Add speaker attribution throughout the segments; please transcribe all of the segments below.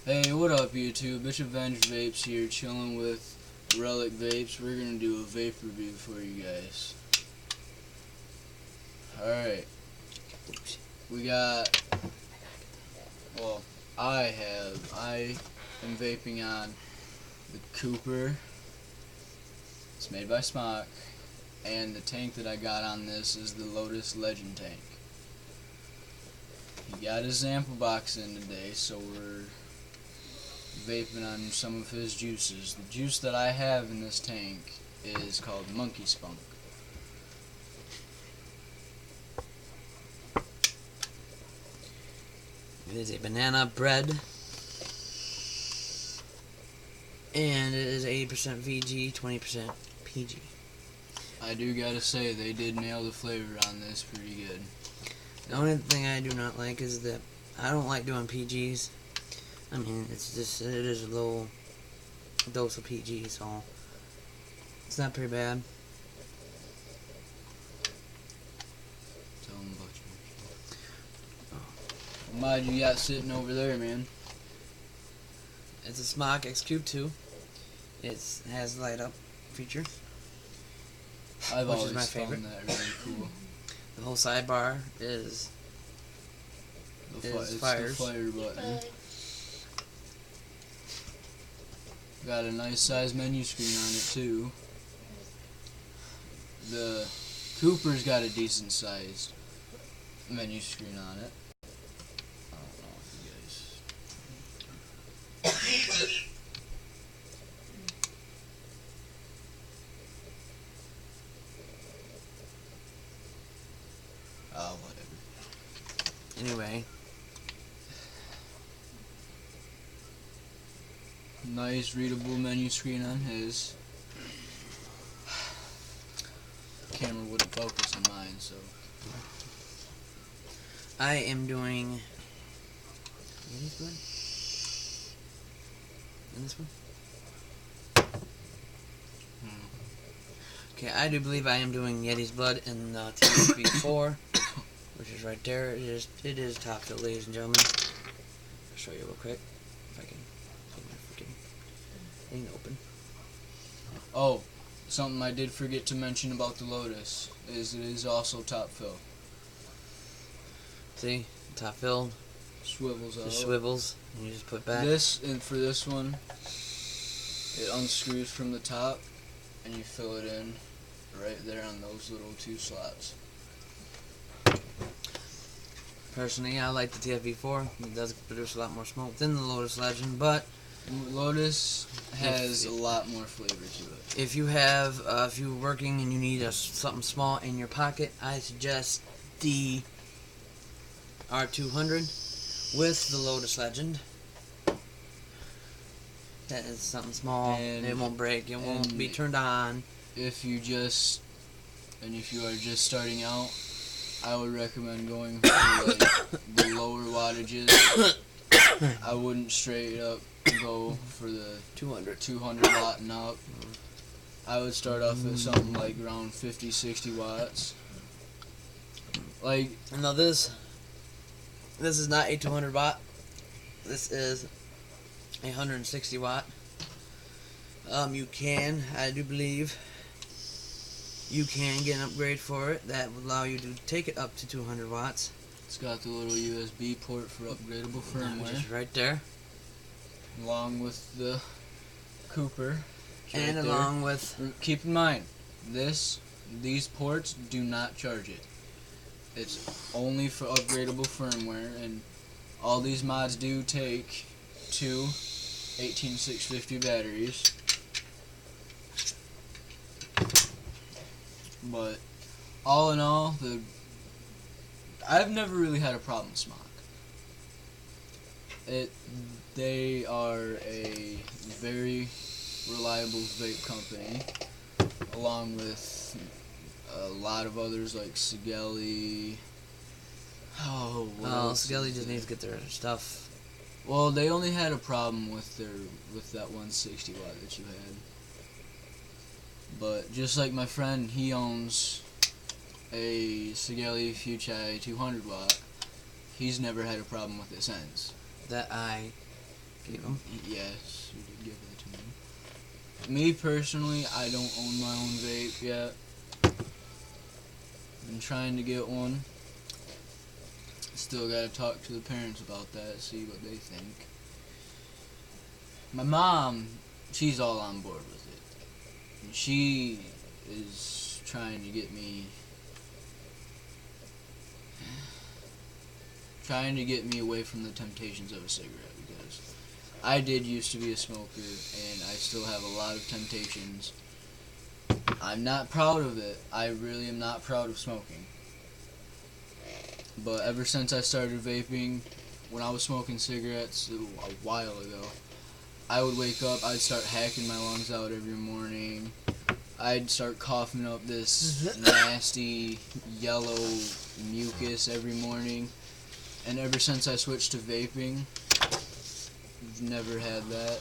Speaker 1: Hey, what up YouTube? It's Avenged Vapes here, chilling with Relic Vapes. We're gonna do a vape review for you guys. Alright. We got, well, I am vaping on the Cooper. It's made by Smock. And the tank that I got on this is the Lotus Legend tank. He got his sample box in today, so we're vaping on some of his juices. The juice that I have in this tank is called Monkey Spunk.
Speaker 2: It is a banana bread, and it is 80% VG, 20% PG.
Speaker 1: I do gotta say, they did nail the flavor on this pretty good.
Speaker 2: The only thing I do not like is that I don't like doing PGs. I mean, it is a low dose of PG, so it's not pretty bad.
Speaker 1: Tell them about your What mod you got sitting over there, man?
Speaker 2: It's a Smock X Cube 2. It has light up feature.
Speaker 1: I've
Speaker 2: Which
Speaker 1: always
Speaker 2: is my
Speaker 1: found
Speaker 2: favorite.
Speaker 1: that really cool.
Speaker 2: The whole sidebar is
Speaker 1: It's
Speaker 2: fires.
Speaker 1: the fire button. Got a nice size menu screen on it too. The Cooper's got a decent sized menu screen on it. I don't know if you guys. Oh, whatever.
Speaker 2: anyway.
Speaker 1: Nice readable menu screen on his. Camera wouldn't focus on mine, so.
Speaker 2: I am doing. Yeti's blood? In this one? Okay, I do believe I am doing Yeti's blood in the THB4, which is right there. It is top fill, ladies and gentlemen. I'll show you real quick if I can get my freaking thing open.
Speaker 1: Oh, something I did forget to mention about the Lotus is it is also top fill.
Speaker 2: See, top filled,
Speaker 1: Swivels out.
Speaker 2: just swivels, and you just put back.
Speaker 1: And for this one, it unscrews from the top, and you fill it in right there on those little two slots.
Speaker 2: Personally, I like the TFV4. It does produce a lot more smoke than the Lotus Legend, but
Speaker 1: Lotus has a lot more flavor to it.
Speaker 2: if you have, if you're working and you need something small in your pocket, I suggest the R200 with the Lotus Legend. That is something small.
Speaker 1: And
Speaker 2: it won't break. It won't be turned on.
Speaker 1: If you are just starting out, I would recommend going for like the lower wattages. I wouldn't straight up go for the 200 watt and up. I would start off at something like around 50-60 watts. Like,
Speaker 2: Now this is not a 200 watt. This is a 160 watt. You can, I do believe, you can get an upgrade for it that will allow you to take it up to 200 watts.
Speaker 1: it's got the little USB port for upgradable
Speaker 2: Which
Speaker 1: firmware,
Speaker 2: is right there.
Speaker 1: along with the Cooper. It's
Speaker 2: And
Speaker 1: right there.
Speaker 2: along with,
Speaker 1: Keep in mind, these ports do not charge it. It's only for upgradable firmware, and all these mods do take two 18650 batteries. But all in all, I've never really had a problem with Smock. They are a very reliable vape company, along with a lot of others like Sigelli.
Speaker 2: Skelly just needs to get their stuff.
Speaker 1: Well, they only had a problem with that 160 watt that you had. But just like my friend, he owns a Sigelli Fuchai 200 watt. He's never had a problem with it since.
Speaker 2: That I gave them.
Speaker 1: Yes, you did give that to me. Me personally, I don't own my own vape yet. Been trying to get one. Still gotta talk to the parents about that, see what they think. My mom, she's all on board with it. And she is trying to get me away from the temptations of a cigarette, because I did used to be a smoker and I still have a lot of temptations. I'm not proud of it. I really am not proud of smoking. But ever since I started vaping, when I was smoking cigarettes a while ago, I would wake up, I'd start hacking my lungs out every morning. I'd start coughing up this nasty yellow mucus every morning. And ever since I switched to vaping, I've never had that.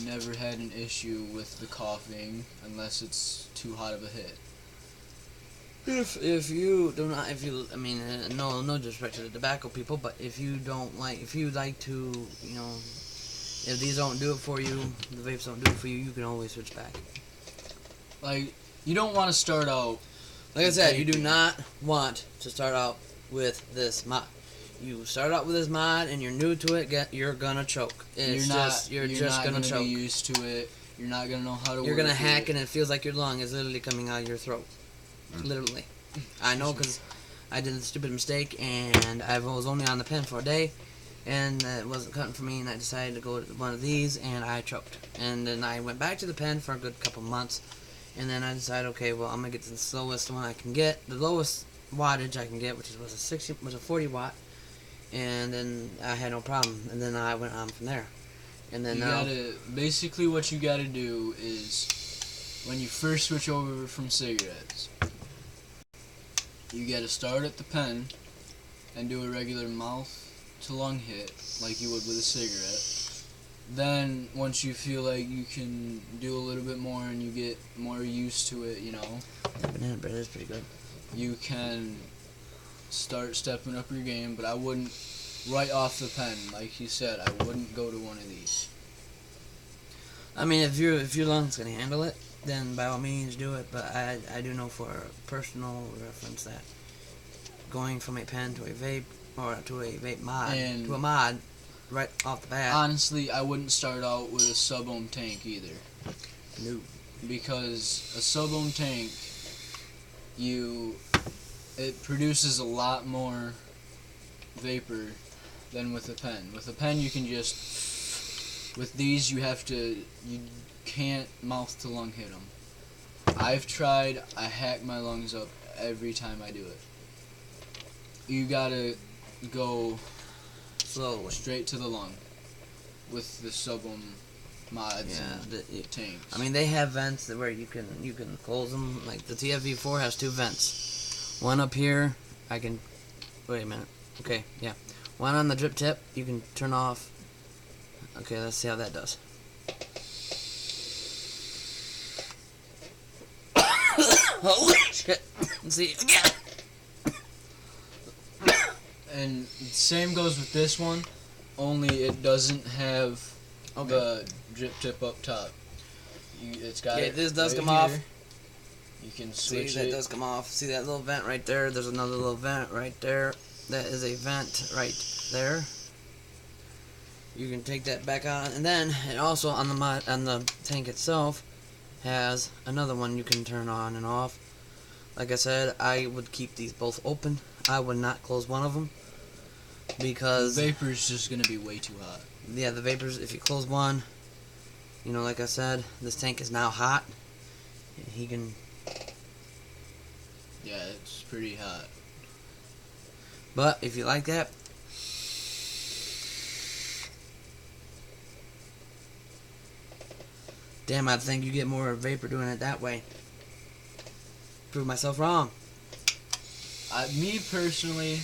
Speaker 1: Never had an issue with the coughing unless it's too hot of a hit.
Speaker 2: If you do not, no disrespect to the tobacco people, but if you like to, if these don't do it for you, the vapes don't do it for you, you can always switch back.
Speaker 1: Like, you don't want to start out.
Speaker 2: Like I said, you do not want to start out with this mod. You start out with this mod and you're new to it, you're gonna choke. You're just gonna choke.
Speaker 1: Be used to it. You're not gonna know how to.
Speaker 2: You're gonna hack and it feels like your lung is literally coming out of your throat. Literally. I know, because I did a stupid mistake and I was only on the pen for a day and it wasn't cutting for me, and I decided to go to one of these and I choked. And then I went back to the pen for a good couple months, and then I decided, okay, well, I'm gonna get to the slowest one I can get, the lowest wattage I can get, which was a 40 watt, and then I had no problem, and then I went on from there. And then
Speaker 1: basically what you gotta do is, when you first switch over from cigarettes, you gotta start at the pen and do a regular mouth to lung hit like you would with a cigarette. Then once you feel like you can do a little bit more and you get more used to it,
Speaker 2: That banana bread is pretty good.
Speaker 1: You can start stepping up your game, but I wouldn't right off the pen, like you said. I wouldn't go to one of these.
Speaker 2: I mean, if your lungs can handle it, then by all means do it. But I do know for personal reference that going from a pen to a vape, or to a vape mod, to a mod, right off the bat.
Speaker 1: Honestly, I wouldn't start out with a sub-ohm tank either.
Speaker 2: No.
Speaker 1: Because a sub-ohm tank, it produces a lot more vapor than with a pen. With a pen, you can just, with these, you can't mouth to lung hit them. I've tried, I hack my lungs up every time I do it. You gotta go
Speaker 2: slowly,
Speaker 1: straight to the lung with the sub-ohm mods and tanks.
Speaker 2: I mean, they have vents where you can close them. Like the TFV4 has 2 vents. One up here, wait a minute. Okay, yeah. One on the drip tip, you can turn off. Okay, let's see how that does. Holy shit. Let's see again.
Speaker 1: And same goes with this one, only it doesn't have the drip tip up top. It's got
Speaker 2: this does
Speaker 1: right
Speaker 2: come off.
Speaker 1: here. You can switch
Speaker 2: See, that does come off. See that little vent right there? There's another little vent right there. That is a vent right there. You can take that back on, and then it also on the tank itself has another one you can turn on and off. Like I said, I would keep these both open. I would not close one of them because
Speaker 1: the vapor's just gonna be way too hot.
Speaker 2: Yeah, the vapors. If you close one, like I said, this tank is now hot. He can.
Speaker 1: Yeah, it's pretty hot.
Speaker 2: But if you like that, damn, I think you get more vapor doing it that way. Prove myself wrong.
Speaker 1: Me personally,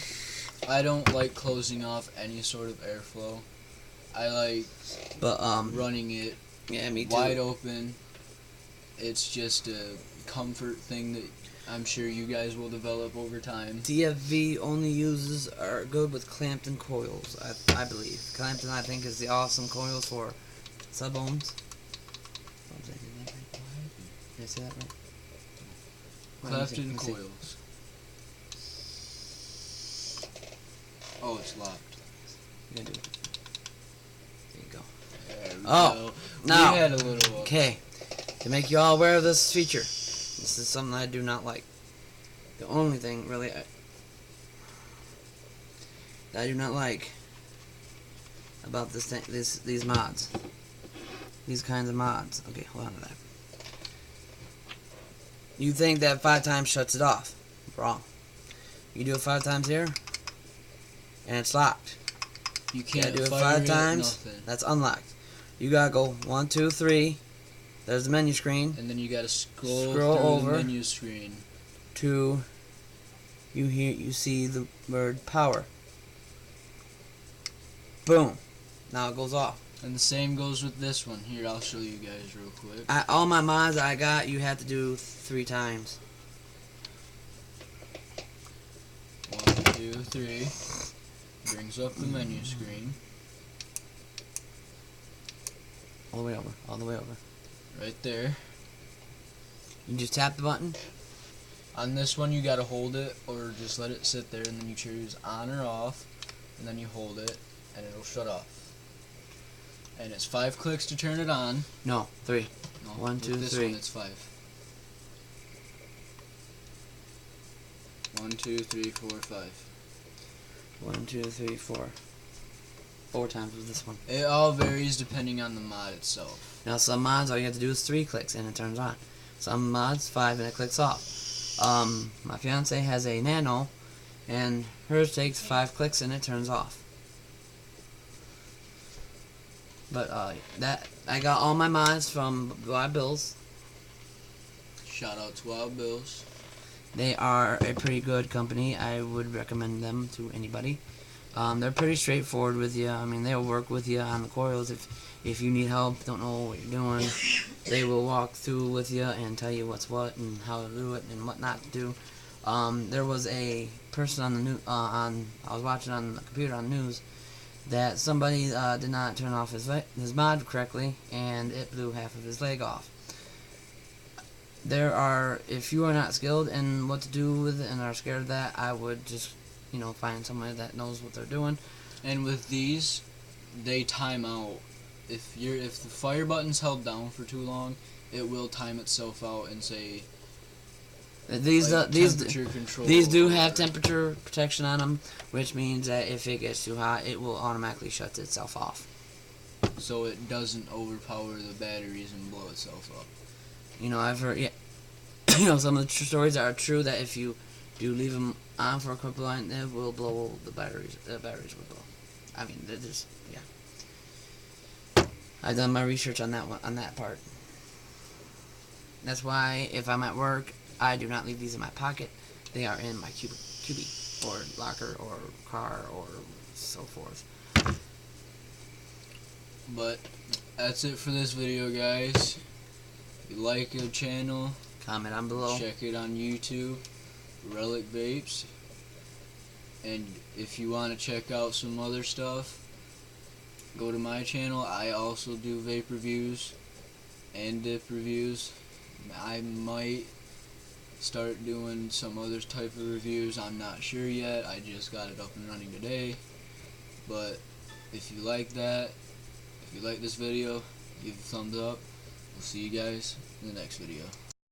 Speaker 1: I don't like closing off any sort of airflow. I like running it
Speaker 2: me too.
Speaker 1: wide open. It's just a comfort thing that I'm sure you guys will develop over time.
Speaker 2: DFV only uses are good with Clampton coils, I believe. Clampton, I think, is the awesome coils for sub-ohms. Did I say that right?
Speaker 1: Clampton coils. Oh, it's locked.
Speaker 2: You gotta do it. There you go.
Speaker 1: There we
Speaker 2: Oh,
Speaker 1: go.
Speaker 2: now,
Speaker 1: We had a little.
Speaker 2: okay, to make you all aware of this feature, this is something I do not like. The only thing, really, that I do not like about this thing, these mods, these kinds of mods. Okay, hold on to that. You think that 5 times shuts it off? Wrong. You do it 5 times here, and it's locked.
Speaker 1: You can't
Speaker 2: do it
Speaker 1: fire
Speaker 2: 5 times.
Speaker 1: nothing.
Speaker 2: That's unlocked. You gotta go 1, 2, 3. There's the menu screen.
Speaker 1: And then you gotta scroll through
Speaker 2: over
Speaker 1: the menu screen.
Speaker 2: To you see the word power. Boom. Now it goes off.
Speaker 1: And the same goes with this one. Here, I'll show you guys real quick.
Speaker 2: All my mods I got, you have to do 3 times.
Speaker 1: 1, 2, 3. Brings up the menu screen.
Speaker 2: All the way over. All the way over.
Speaker 1: Right there.
Speaker 2: You just tap the button.
Speaker 1: On this one, you gotta hold it or just let it sit there, and then you choose on or off, and then you hold it, and it'll shut off. And it's 5 clicks to turn it on.
Speaker 2: No, 3.
Speaker 1: No,
Speaker 2: 1,
Speaker 1: with
Speaker 2: 2,
Speaker 1: this
Speaker 2: 3.
Speaker 1: one, it's 5. 1, 2, 3, 4, 5.
Speaker 2: 1, 2, 3, 4. 4 times with this one.
Speaker 1: It all varies depending on the mod itself.
Speaker 2: Now some mods, all you have to do is 3 clicks and it turns on. Some mods 5 and it clicks off. My fiance has a Nano, and hers takes 5 clicks and it turns off. But that I got all my mods from Wild Bills.
Speaker 1: Shout out to Wild Bills.
Speaker 2: They are a pretty good company. I would recommend them to anybody. They're pretty straightforward with you. I mean, they'll work with you on the coils if you need help, don't know what you're doing. They will walk through with you and tell you what's what and how to do it and what not to do. There was a person on the I was watching on the computer on the news that somebody did not turn off his mod correctly, and it blew half of his leg off. If you are not skilled in what to do with it and are scared of that, I would just, find somebody that knows what they're doing.
Speaker 1: And with these, they time out. If the fire button's held down for too long, it will time itself out and say
Speaker 2: temperature
Speaker 1: control.
Speaker 2: These do have temperature protection on them, which means that if it gets too hot, it will automatically shut itself off.
Speaker 1: So it doesn't overpower the batteries and blow itself up.
Speaker 2: I've heard, some of the stories are true that if you do leave them on for a couple of hours, it will blow the batteries. The batteries will blow. I mean, they're just, yeah. I've done my research on that part. That's why if I'm at work, I do not leave these in my pocket. They are in my cubie or locker or car or so forth.
Speaker 1: But that's it for this video, guys. If you like the channel,
Speaker 2: comment on below.
Speaker 1: Check it on YouTube, Relic Vapes. And if you want to check out some other stuff, go to my channel. I also do vape reviews and dip reviews. I might start doing some other type of reviews. I'm not sure yet. I just got it up and running today. But if you like that, if you like this video, give it a thumbs up. We'll see you guys in the next video.